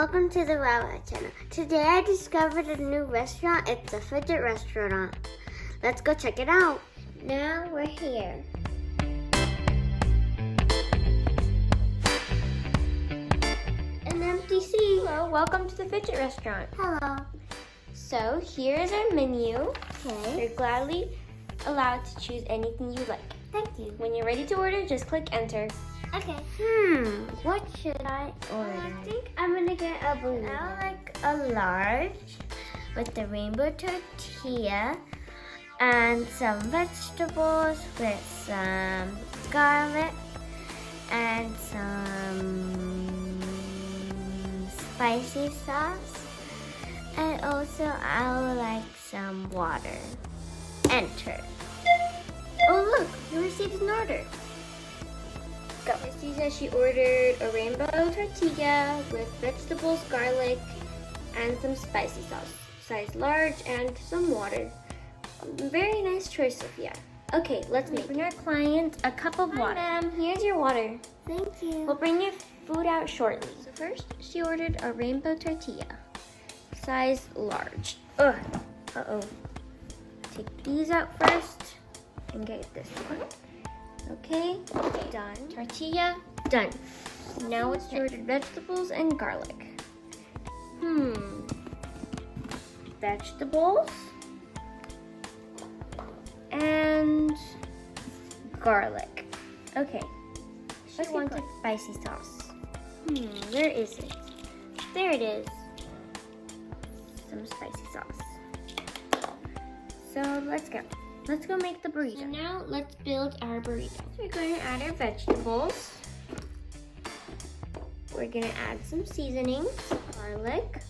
welcome to the Rabbit channel. Today I discovered a new restaurant. It's a Fidget restaurant. Let's go check it out. Now we're here. An empty seat. Hello, welcome to the Fidget restaurant. Hello. So here is our menu. Okay. You're gladly allowed to choose anything you like. Thank you. When you're ready to order, just click enter. Okay. What should I order? I think I'm gonna get a burrito. I like a large with the rainbow tortilla and some vegetables with some garlic and some spicy sauce. And also I would like some water. Enter. Oh look, you received an order. She says she ordered a rainbow tortilla with vegetables, garlic, and some spicy sauce. Size large and some water. Very nice choice, Sophia. Okay, let's bring our client a cup of water. Hi, ma'am. Here's your water. Thank you. We'll bring your food out shortly. So first, she ordered a rainbow tortilla. Size large. Uh-oh. Take these out first and get this one. Okay, done. Tortilla, done. Now it's ordered vegetables and garlic. Vegetables and garlic. Okay. She wanted spicy sauce. Where is it? There it is. Some spicy sauce. So let's go. Let's go make the burrito. So now let's build our burrito. So we're going to add our vegetables. We're going to add some seasonings. Garlic,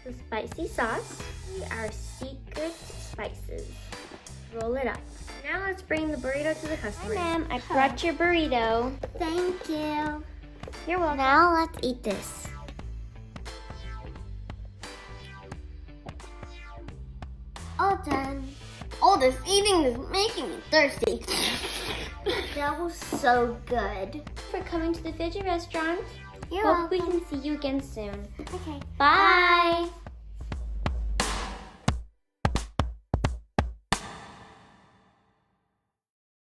the spicy sauce, our secret spices. Roll it up. Now let's bring the burrito to the customer. Hi, ma'am, I brought your burrito. Thank you. You're welcome. Now let's eat this. All done. All this eating is making me thirsty. That was so good. For coming to the Fidget restaurant. You're Hope welcome. we can see you again soon. Okay. Bye.